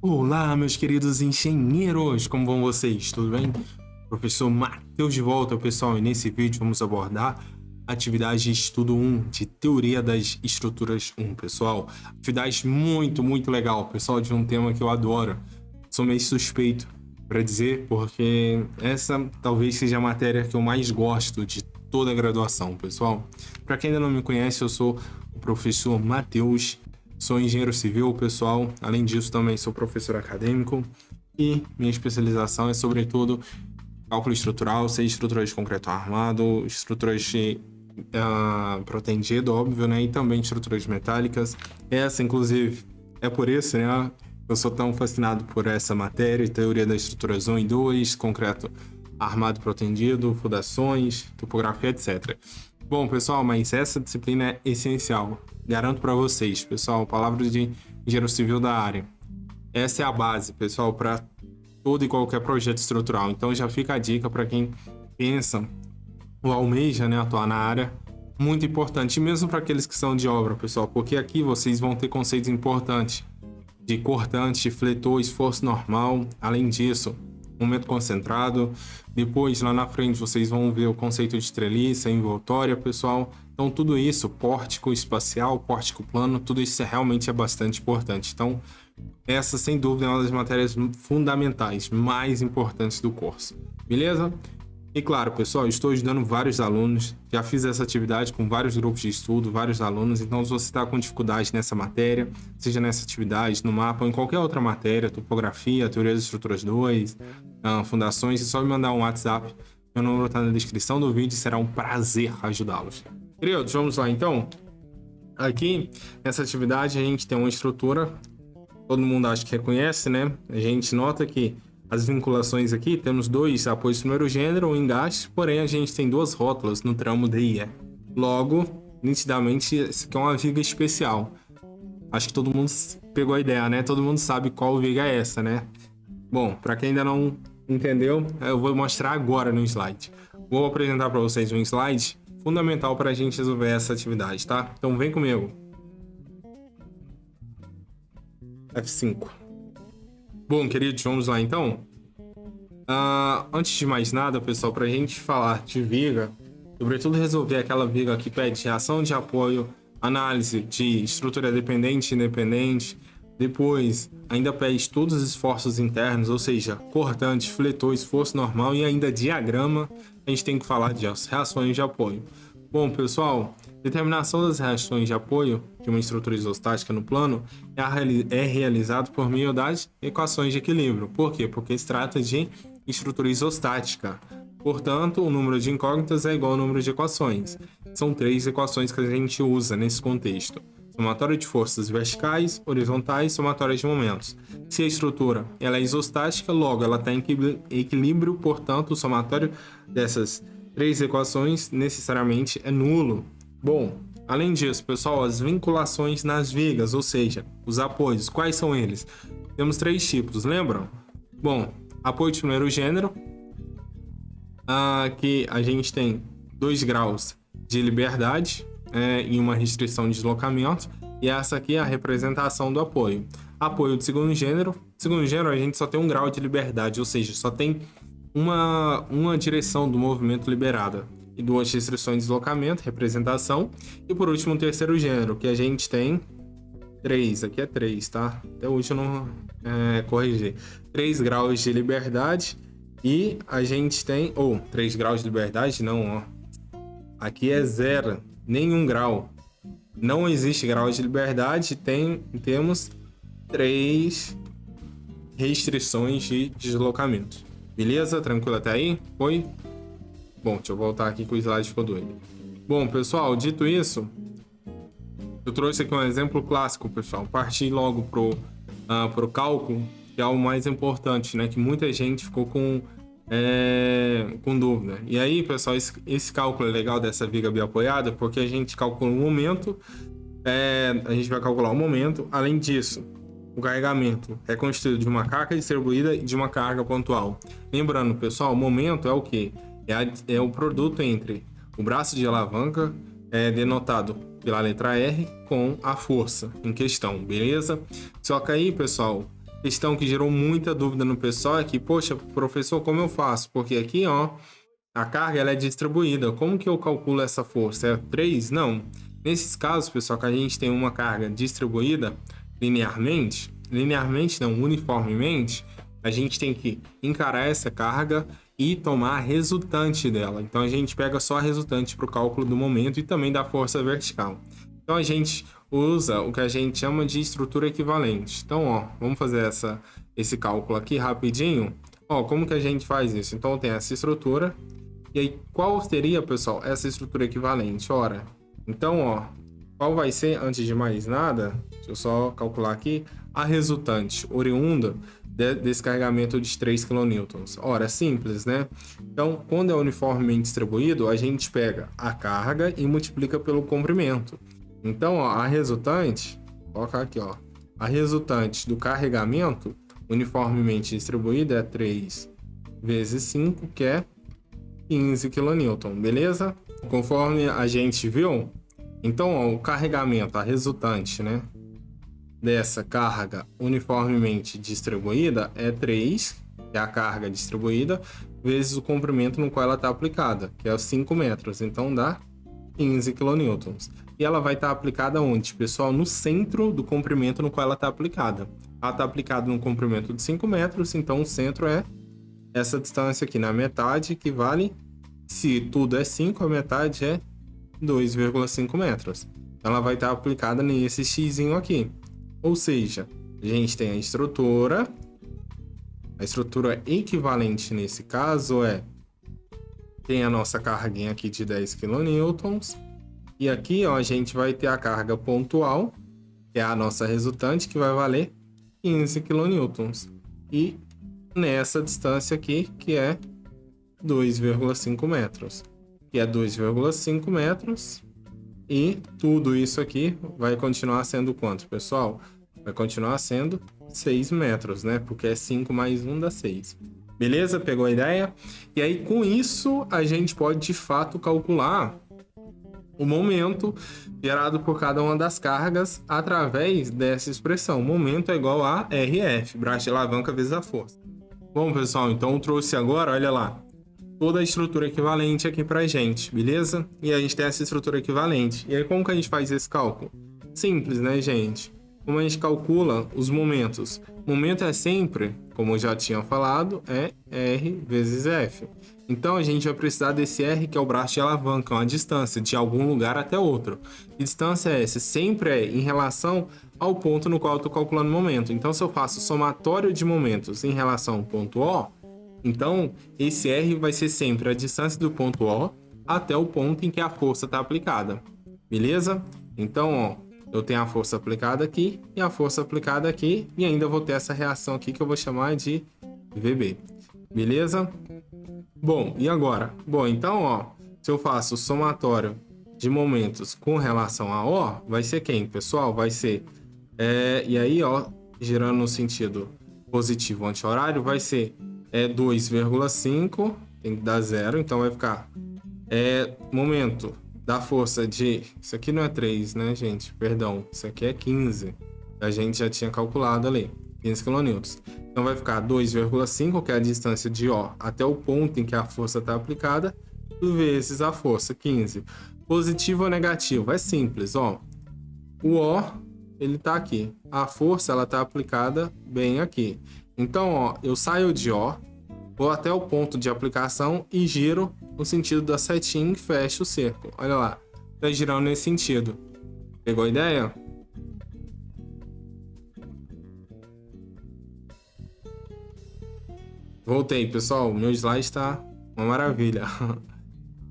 Olá, meus queridos engenheiros, como vão vocês? Tudo bem? Professor Matheus de volta, pessoal, e nesse vídeo vamos abordar a atividade de estudo 1 de Teoria das Estruturas 1, pessoal. Atividade muito legal, pessoal, de um tema que eu adoro. Sou meio suspeito para dizer, porque essa talvez seja a matéria que eu mais gosto de toda a graduação, pessoal. Para quem ainda não me conhece, eu sou o professor Matheus. Sou engenheiro civil, pessoal. Além disso, também sou professor acadêmico e minha especialização é, sobretudo, cálculo estrutural, seja estruturas de concreto armado, estruturas de protendido, óbvio, né? E também estruturas metálicas. Essa, inclusive, é por isso, né? Eu sou tão fascinado por essa matéria, teoria das estruturas 1 e 2, concreto armado protendido, fundações, topografia, etc. Bom, pessoal, mas essa disciplina é essencial. Garanto para vocês, pessoal, palavras de engenheiro civil da área. Essa é a base, pessoal, para todo e qualquer projeto estrutural. Então já fica a dica para quem pensa ou almeja, né, atuar na área. Muito importante, e mesmo para aqueles que são de obra, pessoal, porque aqui vocês vão ter conceitos importantes de cortante, fletor, esforço normal. Além disso, momento concentrado. Depois, lá na frente, vocês vão ver o conceito de treliça, envoltória, pessoal. Então, tudo isso, pórtico espacial, pórtico plano, tudo isso realmente é bastante importante. Então, essa, sem dúvida, é uma das matérias fundamentais, mais importantes do curso. Beleza? E claro, pessoal, estou ajudando vários alunos, já fiz essa atividade com vários grupos de estudo, vários alunos, então se você está com dificuldade nessa matéria, seja nessa atividade, no mapa ou em qualquer outra matéria, topografia, teoria das estruturas 2, fundações, é só me mandar um WhatsApp, meu número está na descrição do vídeo e será um prazer ajudá-los. Queridos, vamos lá então. Aqui, nessa atividade, a gente tem uma estrutura, todo mundo acho que reconhece, né? A gente nota que as vinculações aqui, temos dois apoios de primeiro gênero, um engaste, porém a gente tem duas rótulas no tramo D e E. Logo, nitidamente, isso aqui é uma viga especial. Acho que todo mundo pegou a ideia, né? Todo mundo sabe qual viga é essa, né? Bom, para quem ainda não entendeu, eu vou mostrar agora no slide. Vou apresentar para vocês um slide fundamental para a gente resolver essa atividade, tá? Então vem comigo. F5. Bom, queridos, vamos lá então. Antes de mais nada, pessoal, para a gente falar de viga, sobretudo resolver aquela viga que pede reação de apoio, análise de estrutura dependente e independente, depois ainda pede todos os esforços internos, ou seja, cortante, fletor, esforço normal e ainda diagrama, a gente tem que falar de reações de apoio. Bom, pessoal, determinação das reações de apoio de uma estrutura isostática no plano é realizado por meio das equações de equilíbrio. Por quê? Porque se trata de estrutura isostática. Portanto, o número de incógnitas é igual ao número de equações. São três equações que a gente usa nesse contexto. Somatória de forças verticais, horizontais, somatória de momentos. Se a estrutura ela é isostática, logo ela está em equilíbrio, portanto, o somatório dessas três equações necessariamente é nulo. Bom, além disso, pessoal, as vinculações nas vigas, ou seja, os apoios, quais são eles? Temos três tipos, lembram? Bom, apoio de primeiro gênero, que a gente tem 2 graus de liberdade e uma restrição de deslocamento, e essa aqui é a representação do apoio. Apoio de segundo gênero a gente só tem 1 grau de liberdade, ou seja, só tem uma direção do movimento liberada e 2 restrições de deslocamento, representação, e por último o terceiro gênero, que a gente tem 3, aqui é 3, tá? Até hoje eu não corrigi. 3 graus de liberdade e a gente tem, 3 graus de liberdade, não, ó. Aqui é 0, nenhum grau. Não existe grau de liberdade, temos 3 restrições de deslocamento. Beleza? Tranquilo até aí? Foi? Bom, deixa eu voltar aqui que o slide ficou doido. Bom, pessoal, dito isso, eu trouxe aqui um exemplo clássico, pessoal. Parti logo pro cálculo, que é o mais importante, né? Que muita gente ficou com dúvida. E aí, pessoal, esse cálculo é legal dessa viga biapoiada, porque a gente calcula o momento, a gente vai calcular o momento. Além disso, o carregamento é constituído de uma carga distribuída e de uma carga pontual. Lembrando, pessoal, o momento é o quê? É o produto entre o braço de alavanca, denotado pela letra R, com a força em questão, beleza? Só que aí, pessoal, questão que gerou muita dúvida no pessoal é que, poxa, professor, como eu faço? Porque aqui, ó, a carga ela é distribuída. Como que eu calculo essa força? É 3? Não. Nesses casos, pessoal, que a gente tem uma carga distribuída linearmente não, uniformemente, a gente tem que encarar essa carga e tomar a resultante dela. Então a gente pega só a resultante para o cálculo do momento e também da força vertical. Então a gente usa o que a gente chama de estrutura equivalente. Então, ó, vamos fazer esse cálculo aqui rapidinho. Ó, como que a gente faz isso? Então tem essa estrutura. E aí, qual seria, pessoal, essa estrutura equivalente? Ora, então, ó, qual vai ser, antes de mais nada, deixa eu só calcular aqui, a resultante oriunda desse carregamento de 3 kN. Ora, simples, né? Então, quando é uniformemente distribuído, a gente pega a carga e multiplica pelo comprimento. Então, ó, a resultante, vou colocar aqui, ó, a resultante do carregamento uniformemente distribuída é 3 vezes 5, que é 15 kN, beleza? Conforme a gente viu, então, ó, o carregamento, a resultante, né, dessa carga uniformemente distribuída é 3, que é a carga distribuída, vezes o comprimento no qual ela está aplicada, que é os 5 metros. Então, dá 15 kN. E ela vai estar aplicada onde, pessoal? No centro do comprimento no qual ela está aplicada. Ela está aplicada no comprimento de 5 metros, então o centro é essa distância aqui na metade, que vale, se tudo é 5, a metade é 2,5 metros. Então ela vai estar aplicada nesse xzinho aqui. Ou seja, a gente tem a estrutura equivalente nesse caso tem a nossa carguinha aqui de 10 kN, e aqui, ó, a gente vai ter a carga pontual, que é a nossa resultante, que vai valer 15 kN. E nessa distância aqui, que é 2,5 metros. Que é 2,5 metros. E tudo isso aqui vai continuar sendo quanto, pessoal? Vai continuar sendo 6 metros, né? Porque é 5 mais 1 dá 6. Beleza? Pegou a ideia? E aí, com isso, a gente pode, de fato, calcular o momento gerado por cada uma das cargas através dessa expressão. O momento é igual a RF, braço de alavanca vezes a força. Bom, pessoal, então eu trouxe agora, olha lá, toda a estrutura equivalente aqui pra gente, beleza? E a gente tem essa estrutura equivalente. E aí, como que a gente faz esse cálculo? Simples, né, gente? Como a gente calcula os momentos? O momento é sempre, como eu já tinha falado, é R vezes F. Então, a gente vai precisar desse R, que é o braço de alavanca, uma distância de algum lugar até outro. Que distância é essa? Sempre é em relação ao ponto no qual eu estou calculando o momento. Então, se eu faço somatório de momentos em relação ao ponto O, então esse R vai ser sempre a distância do ponto O até o ponto em que a força está aplicada. Beleza? Então, ó, eu tenho a força aplicada aqui e a força aplicada aqui, e ainda vou ter essa reação aqui que eu vou chamar de VB. Beleza? Bom, e agora? Bom, então, ó, se eu faço o somatório de momentos com relação a O, vai ser quem, pessoal? Vai ser, e aí, ó, girando no sentido positivo anti-horário, vai ser 2,5, tem que dar 0, então vai ficar momento da força de... Isso aqui não é 3, né, gente? Perdão, isso aqui é 15. A gente já tinha calculado ali, 15 kN. Então vai ficar 2,5, que é a distância de O até o ponto em que a força está aplicada, vezes a força, 15. Positivo ou negativo? É simples, ó. O O, ele tá aqui. A força, ela tá aplicada bem aqui. Então, ó, eu saio de O, vou até o ponto de aplicação e giro no sentido da setinha e fecho o cerco. Olha lá, tá girando nesse sentido. Pegou a ideia? Voltei, pessoal. Meu slide está uma maravilha.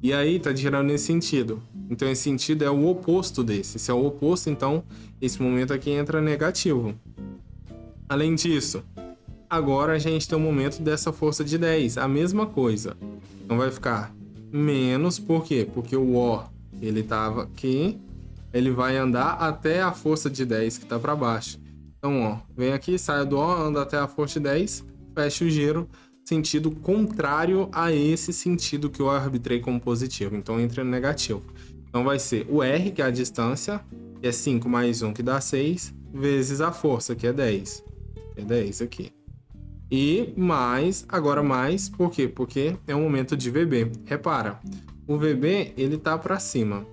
E aí, tá girando nesse sentido. Então, esse sentido é o oposto desse. Se é o oposto, então, esse momento aqui entra negativo. Além disso, agora a gente tem o momento dessa força de 10. A mesma coisa. Então, vai ficar menos. Por quê? Porque o O, ele tava aqui. Ele vai andar até a força de 10 que tá para baixo. Então, ó, vem aqui, sai do O, anda até a força de 10, fecha o giro, sentido contrário a esse sentido que eu arbitrei como positivo. Então, entra no negativo. Então, vai ser o R, que é a distância, que é 5 mais 1, que dá 6, vezes a força, que é 10. é 10 aqui. E mais, agora mais, por quê? Porque é um momento de VB. Repara, o VB, ele tá para cima.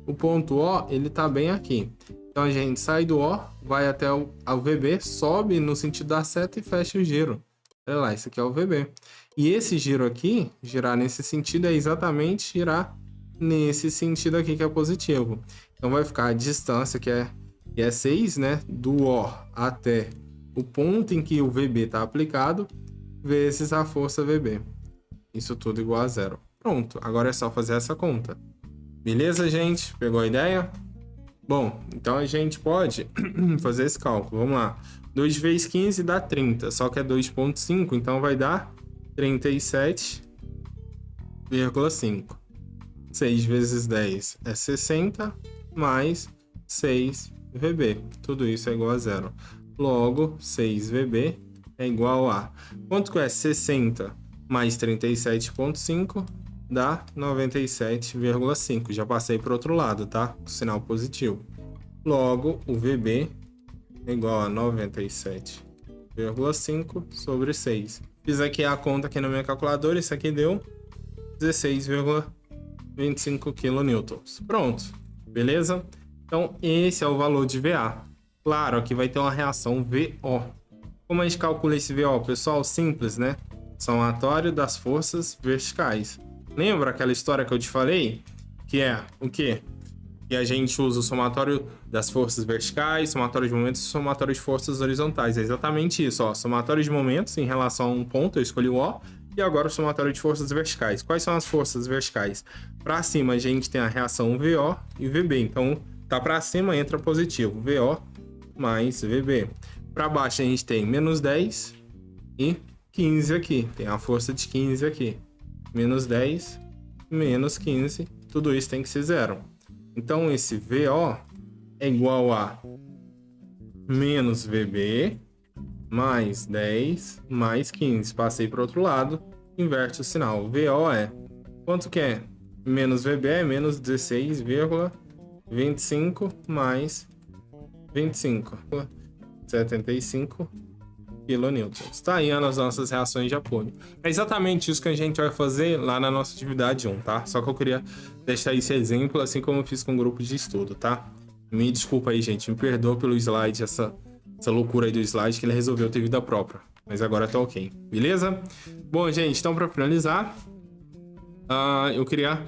O ponto O, ele tá bem aqui. Então a gente sai do O, vai até o VB, sobe no sentido da seta e fecha o giro. Olha lá, esse aqui é o VB. E esse giro aqui, girar nesse sentido, é exatamente girar nesse sentido aqui que é positivo. Então vai ficar a distância que é 6, né? Do O até o ponto em que o VB está aplicado, vezes a força VB. Isso tudo igual a 0. Pronto, agora é só fazer essa conta. Beleza, gente? Pegou a ideia? Bom, então a gente pode fazer esse cálculo. Vamos lá. 2 vezes 15 dá 30, só que é 2,5, então vai dar 37,5. 6 vezes 10 é 60, mais 6 VB. Tudo isso é igual a 0. Logo, 6 VB é igual a... Quanto que é 60 mais 37,5? Dá 97,5. Já passei para o outro lado, tá? Sinal positivo. Logo, o VB é igual a 97,5 sobre 6. Fiz aqui a conta aqui na minha calculadora. Isso aqui deu 16,25 kN. Pronto, beleza? Então, esse é o valor de VA. Claro, aqui vai ter uma reação VO. Como a gente calcula esse VO, pessoal? Simples, né? Somatório das forças verticais. Lembra aquela história que eu te falei? Que é o quê? Que a gente usa o somatório das forças verticais, somatório de momentos e somatório de forças horizontais. É exatamente isso, ó. Somatório de momentos em relação a um ponto, eu escolhi o O. E agora o somatório de forças verticais. Quais são as forças verticais? Para cima a gente tem a reação VO e VB. Então, tá para cima, entra positivo. VO mais VB. Para baixo a gente tem menos 10 e 15 aqui. Tem a força de 15 aqui. Menos 10, menos 15. Tudo isso tem que ser zero. Então, esse VO é igual a menos VB mais 10 mais 15. Passei para o outro lado, inverte o sinal. VO é... Quanto que é? Menos VB é menos 16,25 mais 25. 75 kN. Está aí as nossas reações de apoio. É exatamente isso que a gente vai fazer lá na nossa atividade 1, tá? Só que eu queria deixar esse exemplo, assim como eu fiz com o grupo de estudo, tá? Me desculpa aí, gente. Me perdoa pelo slide, essa loucura aí do slide, que ele resolveu ter vida própria. Mas agora tá ok. Beleza? Bom, gente, então para finalizar, eu queria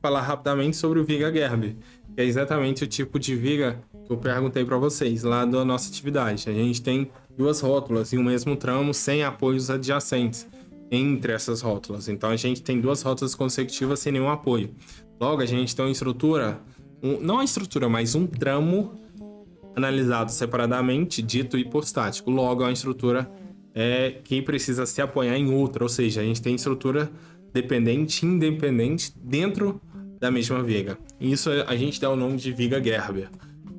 falar rapidamente sobre o viga Gerber, que é exatamente o tipo de viga que eu perguntei para vocês lá da nossa atividade. A gente tem duas rótulas em um mesmo tramo sem apoios adjacentes entre essas rótulas. Então a gente tem duas rótulas consecutivas sem nenhum apoio. Logo, a gente tem uma estrutura, não a estrutura, mas um tramo analisado separadamente, dito hipostático. Logo, é uma estrutura que precisa se apoiar em outra, ou seja, a gente tem estrutura dependente e independente dentro da mesma viga. Isso a gente dá o nome de viga Gerber.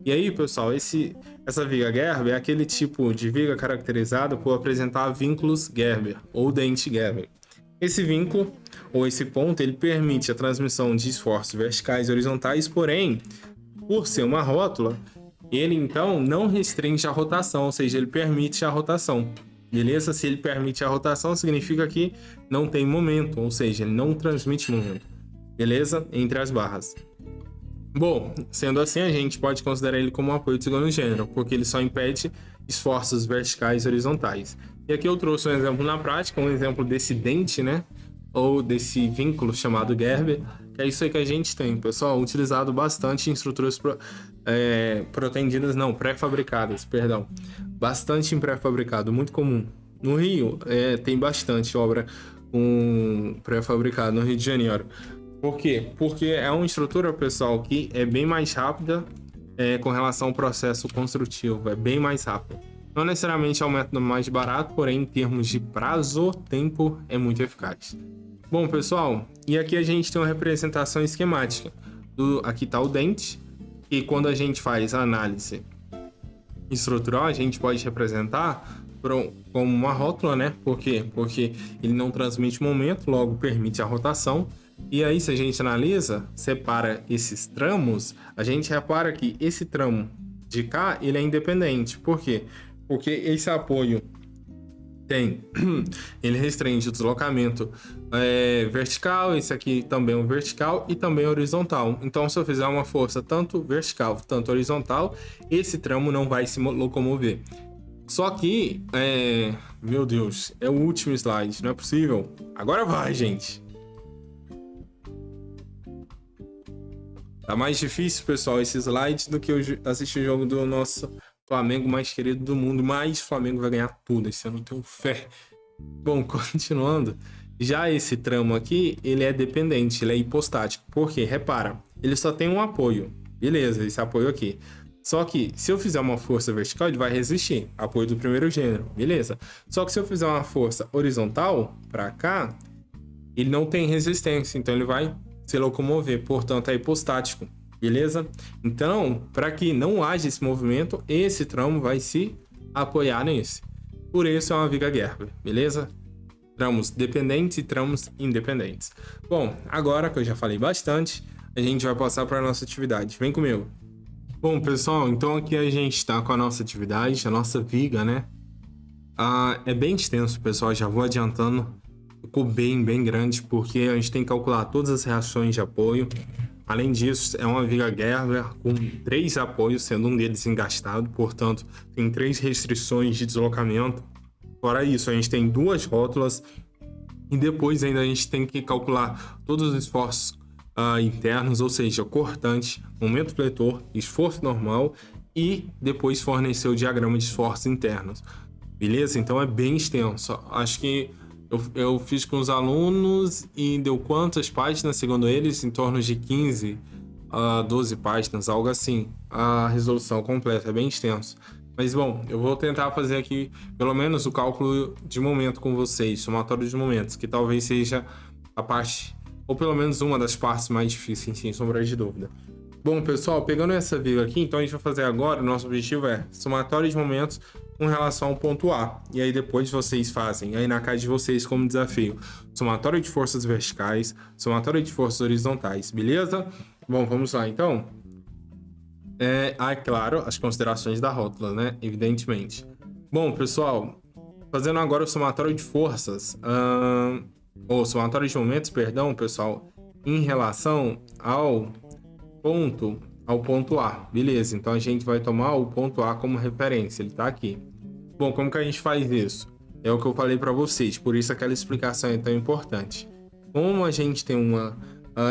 E aí, pessoal, essa viga Gerber é aquele tipo de viga caracterizada por apresentar vínculos Gerber ou dente Gerber. Esse vínculo, ou esse ponto, ele permite a transmissão de esforços verticais e horizontais, porém, por ser uma rótula, ele então não restringe a rotação, ou seja, ele permite a rotação. Beleza? Se ele permite a rotação, significa que não tem momento, ou seja, ele não transmite momento. Beleza? Entre as barras. Bom, sendo assim, a gente pode considerar ele como um apoio de segundo gênero, porque ele só impede esforços verticais e horizontais. E aqui eu trouxe um exemplo na prática, um exemplo desse dente, né? Ou desse vínculo chamado Gerber, que é isso aí que a gente tem, pessoal, utilizado bastante em estruturas pré-fabricadas, perdão. Bastante em pré-fabricado, muito comum. No Rio, tem bastante obra com pré-fabricado no Rio de Janeiro. Por quê? Porque é uma estrutura, pessoal, que é bem mais rápida com relação ao processo construtivo. É bem mais rápido. Não necessariamente é o método mais barato, porém, em termos de prazo, tempo, é muito eficaz. Bom, pessoal, e aqui a gente tem uma representação esquemática. Aqui está o dente, e quando a gente faz a análise estrutural, a gente pode representar como uma rótula, né? Por quê? Porque ele não transmite momento, logo permite a rotação. E aí, se a gente analisa, separa esses tramos, a gente repara que esse tramo de cá, ele é independente. Por quê? Porque esse apoio ele restringe o deslocamento vertical, esse aqui também é um vertical e também horizontal. Então, se eu fizer uma força tanto vertical, tanto horizontal, esse tramo não vai se locomover. Só que, meu Deus, é o último slide, não é possível? Agora vai, gente! Tá mais difícil, pessoal, esse slide do que eu assistir o jogo do nosso Flamengo mais querido do mundo, mas o Flamengo vai ganhar tudo, esse ano eu tenho fé. Bom, continuando, já esse tramo aqui, ele é dependente, ele é hipostático, porque, repara, ele só tem um apoio, beleza, esse apoio aqui. Só que, se eu fizer uma força vertical, ele vai resistir, apoio do primeiro gênero, beleza. Só que se eu fizer uma força horizontal, pra cá, ele não tem resistência, então ele vai se locomover, portanto é hipostático. Beleza? Então, para que não haja esse movimento, esse tramo vai se apoiar nesse. Por isso é uma viga Gerber, beleza? Tramos dependentes e tramos independentes. Bom, agora que eu já falei bastante, a gente vai passar para a nossa atividade. Vem comigo. Bom, pessoal, então aqui a gente está com a nossa atividade, a nossa viga, né? É bem extenso, pessoal, já vou adiantando. Ficou bem grande, porque a gente tem que calcular todas as reações de apoio. Além disso, é uma viga Gerber com 3 apoios, sendo um deles engastado, portanto, tem 3 restrições de deslocamento. Fora isso, a gente tem 2 rótulas e depois ainda a gente tem que calcular todos os esforços internos, ou seja, cortante, momento fletor, esforço normal e depois fornecer o diagrama de esforços internos. Beleza? Então é bem extenso. Acho que eu fiz com os alunos e deu quantas páginas, segundo eles? Em torno de 15 a 12 páginas, algo assim. A resolução completa, é bem extenso. Mas, bom, eu vou tentar fazer aqui, pelo menos, o cálculo de momento com vocês, somatório de momentos, que talvez seja a parte, ou pelo menos uma das partes mais difíceis, sem sombra de dúvida. Bom, pessoal, pegando essa viga aqui, então a gente vai fazer agora, o nosso objetivo é somatório de momentos com relação ao ponto A. E aí depois vocês fazem, aí na casa de vocês como desafio, somatório de forças verticais, somatório de forças horizontais, beleza? Bom, vamos lá, então. Claro, as considerações da rótula, né? Evidentemente. Bom, pessoal, fazendo agora o somatório de forças, ou somatório de momentos, perdão, pessoal, em relação ao ponto A, beleza, então a gente vai tomar o ponto A como referência, ele tá aqui. Bom, como que a gente faz isso? É o que eu falei para vocês, por isso aquela explicação é tão importante. Como a gente tem uma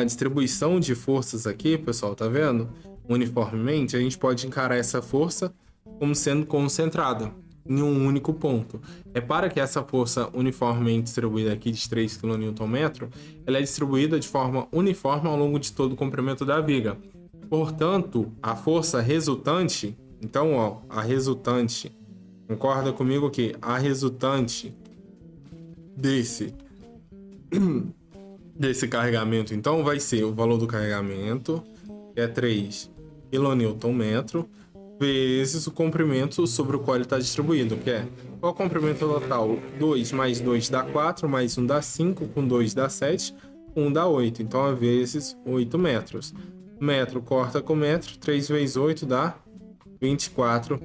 distribuição de forças aqui, pessoal, tá vendo? Uniformemente, a gente pode encarar essa força como sendo concentrada em um único ponto. Repara que essa força uniformemente distribuída aqui de 3 kN, ela é distribuída de forma uniforme ao longo de todo o comprimento da viga. Portanto, a força resultante, então, ó, a resultante, concorda comigo que a resultante desse carregamento, então, vai ser o valor do carregamento, que é 3 kN, vezes o comprimento sobre o qual ele está distribuído, que é qual o comprimento total? 2 mais 2 dá 4, mais 1 dá 5, com 2 dá 7, 1 dá 8, então é vezes 8 metros. Metro corta com metro, 3 vezes 8 dá 24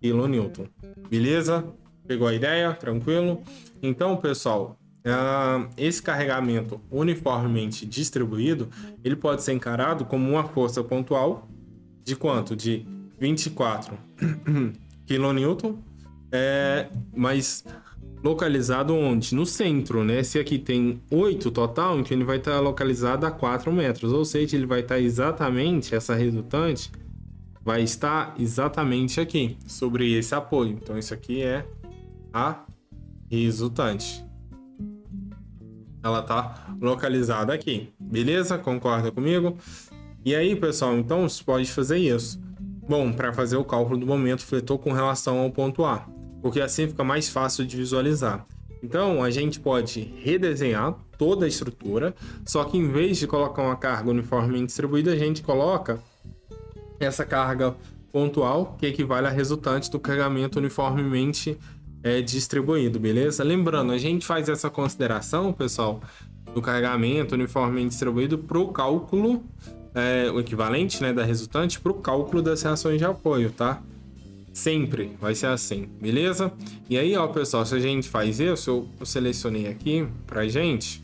kN. Beleza? Pegou a ideia? Tranquilo? Então, pessoal, esse carregamento uniformemente distribuído, ele pode ser encarado como uma força pontual de quanto? De 24 kN, mas localizado onde? No centro, né? Se aqui tem 8 total, então ele vai estar localizado a 4 metros, ou seja, ele vai estar exatamente, essa resultante vai estar exatamente aqui, sobre esse apoio. Então isso aqui é a resultante. Ela está localizada aqui, beleza? Concorda comigo? E aí, pessoal, então você pode fazer isso. Bom, para fazer o cálculo do momento fletor com relação ao ponto A, porque assim fica mais fácil de visualizar. Então, a gente pode redesenhar toda a estrutura, só que em vez de colocar uma carga uniformemente distribuída, a gente coloca essa carga pontual, que equivale à resultante do carregamento uniformemente distribuído, beleza? Lembrando, a gente faz essa consideração, pessoal, do carregamento uniformemente distribuído para o cálculo, o equivalente, né, da resultante, para o cálculo das reações de apoio, tá? Sempre vai ser assim, beleza? E aí, ó, pessoal, se a gente faz isso, eu selecionei aqui pra gente.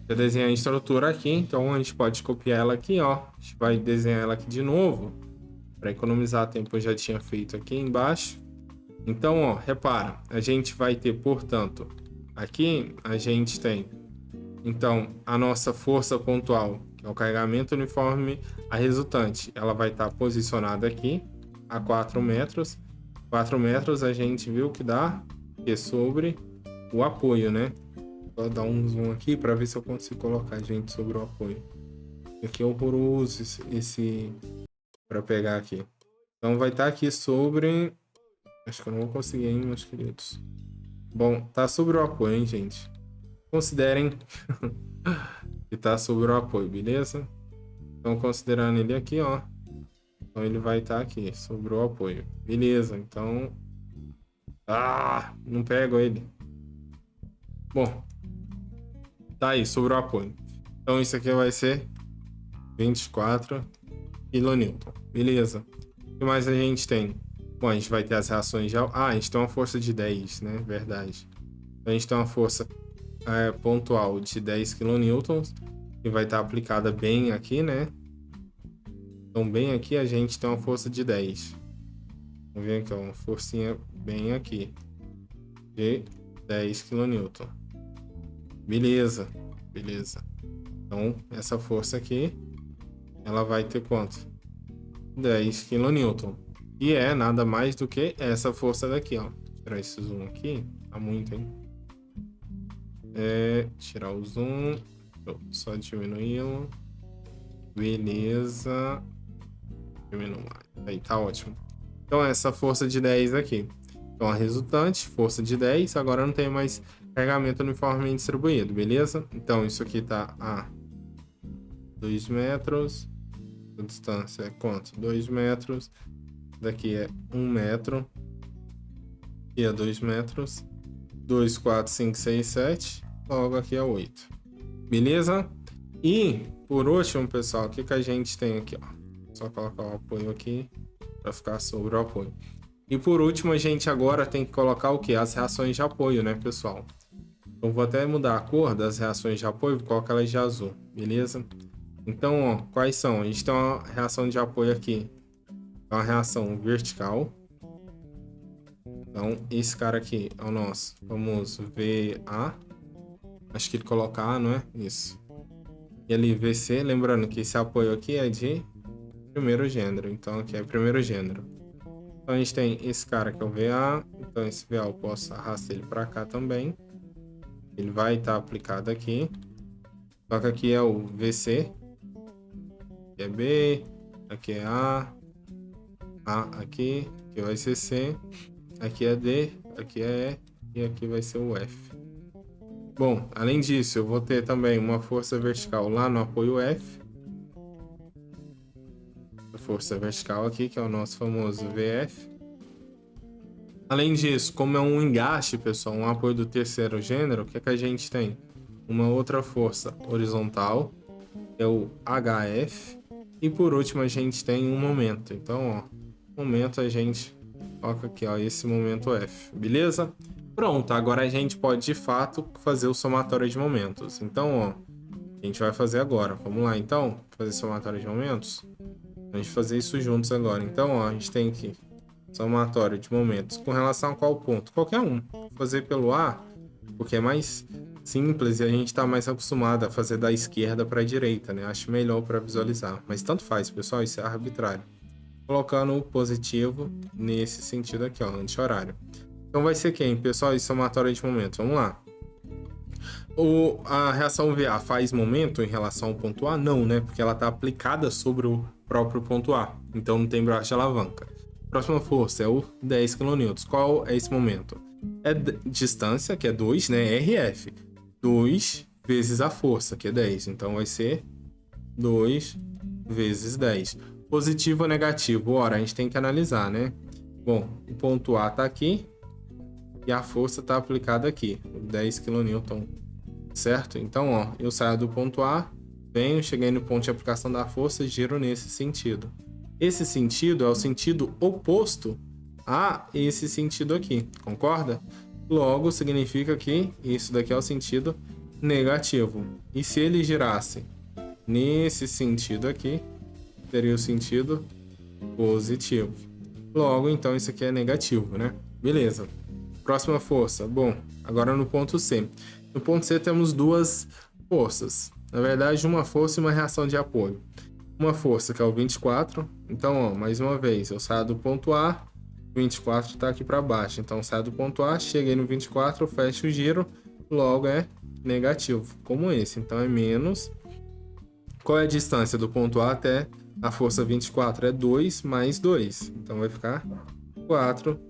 Eu desenhar a estrutura aqui, então a gente pode copiar ela aqui, ó. A gente vai desenhar ela aqui de novo. Para economizar tempo, eu já tinha feito aqui embaixo. Então, ó, repara, a gente vai ter, portanto, aqui a gente tem, então, a nossa força pontual, que é o carregamento uniforme, a resultante, ela vai estar posicionada aqui a 4 metros. 4 metros a gente viu que dá que sobre o apoio, né? Vou dar um zoom aqui para ver se eu consigo colocar a gente sobre o apoio. Aqui é horroroso esse para pegar aqui. Então vai estar aqui sobre... Acho que eu não vou conseguir, hein, meus queridos. Bom, tá sobre o apoio, hein, gente? Considerem que tá sobre o apoio, beleza? Então, considerando ele aqui, ó. Então, ele vai estar aqui, sobre o apoio. Beleza, então... Ah, não pego ele. Bom, tá aí, sobre o apoio. Então, isso aqui vai ser 24 kN. Beleza. O que mais a gente tem? Bom, a gente vai ter as reações já... Ah, a gente tem uma força de 10, né? Verdade. Então, a gente tem uma força pontual de 10 kN, que vai estar aplicada bem aqui, né? Então, bem aqui, a gente tem uma força de 10. Vamos ver aqui, ó, uma forcinha bem aqui. De 10 kN. Beleza. Beleza. Então, essa força aqui, ela vai ter quanto? 10 kN. E é nada mais do que essa força daqui, ó. Vou tirar esse zoom aqui. Tá muito, hein? Tirar o zoom. Só diminuí-lo. Beleza. Diminuir mais. Aí, tá ótimo. Então, essa força de 10 aqui. Então, a resultante, força de 10. Agora não tem mais carregamento uniformemente distribuído, beleza? Então, isso aqui tá a 2 metros. A distância é quanto? 2 metros. Daqui é 1 metro. Aqui é 2 metros. 2, 4, 5, 6, 7. Logo aqui é 8. Beleza? E, por último, pessoal, o que a gente tem aqui, ó? Só colocar o apoio aqui para ficar sobre o apoio. E por último, a gente agora tem que colocar o que? As reações de apoio, né, pessoal? Então, vou até mudar a cor das reações de apoio, vou colocar elas de azul, beleza? Então, ó, quais são? A gente tem uma reação de apoio aqui. É uma reação vertical. Então, esse cara aqui é o nosso famoso VA. Acho que ele coloca A, não é? Isso. E ali VC, lembrando que esse apoio aqui é de primeiro gênero. Então, aqui é primeiro gênero. Então, a gente tem esse cara que é o VA. Então, esse VA eu posso arrastar ele para cá também. Ele vai estar aplicado aqui. Só que aqui é o VC. Aqui é B. Aqui é A. A aqui. Aqui vai ser C. Aqui é D. Aqui é E. E aqui vai ser o F. Bom, além disso, eu vou ter também uma força vertical lá no apoio F. A força vertical aqui, que é o nosso famoso VF. Além disso, como é um engaste, pessoal, um apoio do terceiro gênero, o que a gente tem? Uma outra força horizontal, é o HF. E por último, a gente tem um momento. Então, ó, momento a gente coloca aqui, ó, esse momento F, beleza? Pronto, agora a gente pode, de fato, fazer o somatório de momentos. Então, ó, a gente vai fazer agora. Vamos lá, então, fazer somatório de momentos. A gente fazer isso juntos agora. Então, ó, a gente tem aqui somatório de momentos com relação a qual ponto? Qualquer um. Vou fazer pelo A, porque é mais simples e a gente está mais acostumado a fazer da esquerda para a direita, né? Acho melhor para visualizar. Mas tanto faz, pessoal, isso é arbitrário. Colocando o positivo nesse sentido aqui, ó, anti-horário. Então vai ser quem, pessoal? Esse somatório de momentos. Vamos lá. A reação VA faz momento em relação ao ponto A? Não, né? Porque ela está aplicada sobre o próprio ponto A. Então não tem braço de alavanca. Próxima força é o 10 kN. Qual é esse momento? É distância, que é 2, né? RF. 2 vezes a força, que é 10. Então vai ser 2 vezes 10. Positivo ou negativo? Ora, a gente tem que analisar, né? Bom, o ponto A está aqui. E a força está aplicada aqui, 10 kN, certo? Então, ó, eu saio do ponto A, venho, cheguei no ponto de aplicação da força, giro nesse sentido. Esse sentido é o sentido oposto a esse sentido aqui, concorda? Logo, significa que isso daqui é o sentido negativo. E se ele girasse nesse sentido aqui, teria o sentido positivo. Logo, então, isso aqui é negativo, né? Beleza. Próxima força. Bom, agora no ponto C. No ponto C temos duas forças. Na verdade, uma força e uma reação de apoio. Uma força que é o 24. Então, ó, mais uma vez, eu saio do ponto A, 24 está aqui para baixo. Então, saio do ponto A, cheguei no 24, fecho o giro, logo é negativo, como esse. Então, é menos. Qual é a distância do ponto A até a força 24? É 2 mais 2. Então, vai ficar 4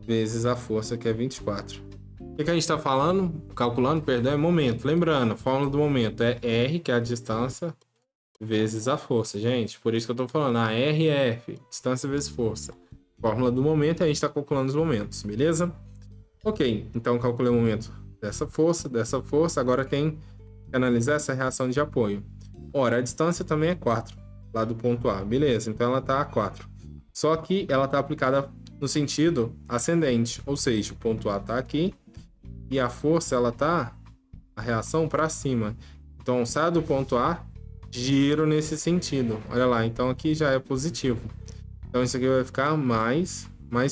vezes a força, que é 24. O que a gente está falando? Calculando, perdão, é momento. Lembrando, a fórmula do momento é R, que é a distância, vezes a força, gente. Por isso que eu estou falando, a R é F, distância vezes força. Fórmula do momento, a gente está calculando os momentos, beleza? Ok, então calculei o momento dessa força, agora tem que analisar essa reação de apoio. Ora, a distância também é 4, lá do ponto A, beleza? Então ela está a 4. Só que ela está aplicada no sentido ascendente, ou seja, o ponto A está aqui e a força, ela tá, a reação para cima. Então, saio do ponto A, giro nesse sentido. Olha lá, então aqui já é positivo. Então, isso aqui vai ficar mais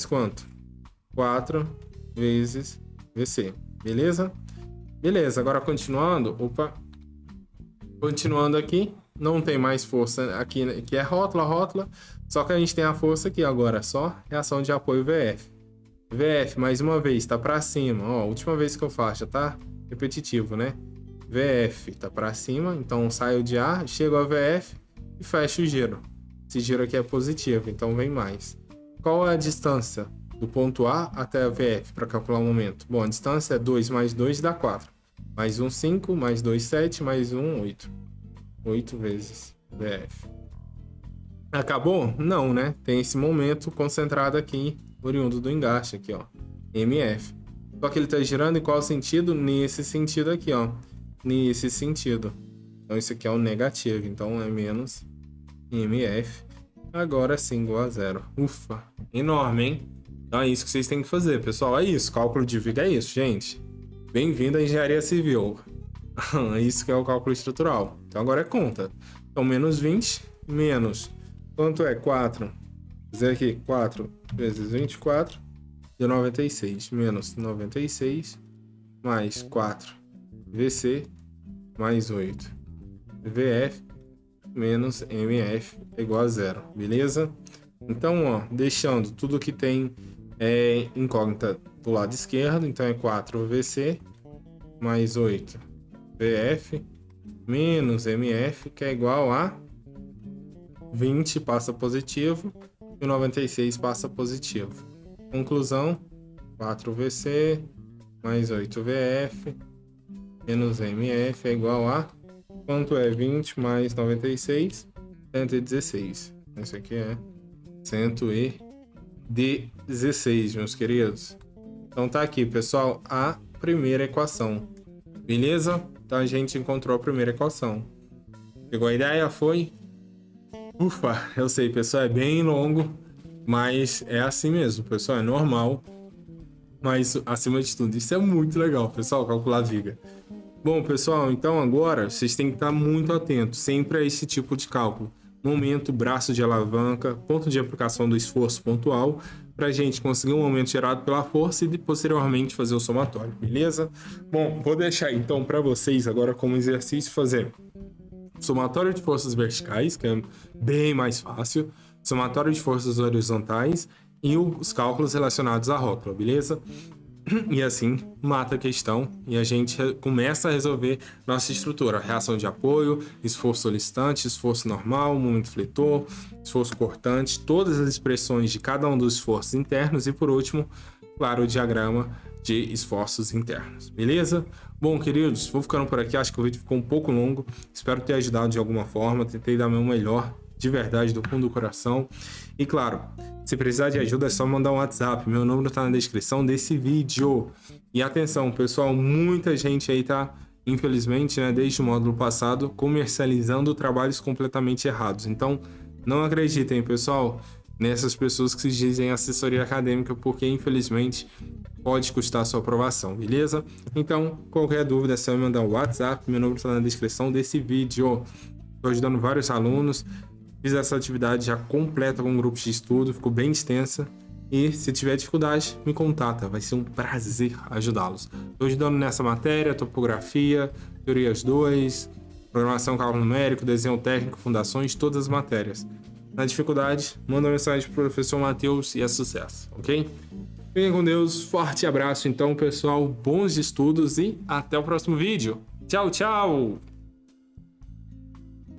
quanto? 4 vezes VC, beleza? Beleza, agora continuando, continuando aqui, não tem mais força aqui, que é rótula, só que a gente tem a força aqui agora, só reação de apoio VF. VF, mais uma vez, tá para cima, ó, última vez que eu faço, já tá repetitivo, né? VF tá para cima, então saio de A, chego a VF e fecho o giro. Esse giro aqui é positivo, então vem mais. Qual é a distância do ponto A até a VF para calcular o momento? Bom, a distância é 2 mais 2 dá 4. Mais 1, 5, mais 2, 7, mais 1, 8. 8 vezes VF. Acabou? Não, né? Tem esse momento concentrado aqui, oriundo do engaste aqui, ó. MF. Só que ele tá girando em qual sentido? Nesse sentido aqui, ó. Nesse sentido. Então isso aqui é o negativo, então é menos MF. Agora sim, igual a zero. Ufa, enorme, hein? Então é isso que vocês têm que fazer, pessoal. É isso, cálculo de viga é isso, gente. Bem-vindo à engenharia civil. É isso que é o cálculo estrutural. Então agora é conta. Então menos 20, menos... Quanto é 4? Vou dizer aqui, 4 vezes 24, deu 96. Menos 96, mais 4. VC, mais 8. VF, menos MF, é igual a zero. Beleza? Então, ó, deixando tudo que tem incógnita do lado esquerdo. Então, é 4 VC, mais 8 VF, menos MF, que é igual a 20 passa positivo e o 96 passa positivo. Conclusão, 4VC mais 8VF menos MF é igual a... Quanto é 20 mais 96? 116. Isso aqui é 116, meus queridos. Então tá aqui, pessoal, a primeira equação. Beleza? Então a gente encontrou a primeira equação. Pegou a ideia? Foi? Ufa, eu sei, pessoal, é bem longo, mas é assim mesmo, pessoal, é normal. Mas, acima de tudo, isso é muito legal, pessoal, calcular a viga. Bom, pessoal, então agora vocês têm que estar muito atentos sempre a esse tipo de cálculo. Momento, braço de alavanca, ponto de aplicação do esforço pontual, para a gente conseguir um momento gerado pela força e posteriormente fazer o somatório, beleza? Bom, vou deixar então para vocês agora como exercício fazer somatório de forças verticais, que é bem mais fácil, somatório de forças horizontais e os cálculos relacionados à rótula, beleza? E assim mata a questão e a gente começa a resolver nossa estrutura, reação de apoio, esforço solicitante, esforço normal, momento fletor, esforço cortante, todas as expressões de cada um dos esforços internos e por último, claro, o diagrama de esforços internos, beleza? Bom, queridos, vou ficando por aqui, acho que o vídeo ficou um pouco longo, espero ter ajudado de alguma forma, tentei dar meu melhor, de verdade, do fundo do coração. E claro, se precisar de ajuda é só mandar um WhatsApp, meu número tá na descrição desse vídeo. E atenção, pessoal, muita gente aí tá, infelizmente, né, desde o módulo passado, comercializando trabalhos completamente errados. Então, não acreditem, pessoal, nessas pessoas que se dizem assessoria acadêmica, porque infelizmente pode custar a sua aprovação, beleza? Então, qualquer dúvida é só me mandar um WhatsApp, meu número está na descrição desse vídeo. Estou ajudando vários alunos, fiz essa atividade já completa com grupos de estudo, ficou bem extensa. E se tiver dificuldade, me contata, vai ser um prazer ajudá-los. Estou ajudando nessa matéria, topografia, teorias 2, programação cálculo numérico, desenho técnico, fundações, todas as matérias. Na dificuldade, manda uma mensagem pro professor Matheus e é sucesso, ok? Fiquem com Deus, forte abraço então, pessoal, bons estudos e até o próximo vídeo. Tchau, tchau!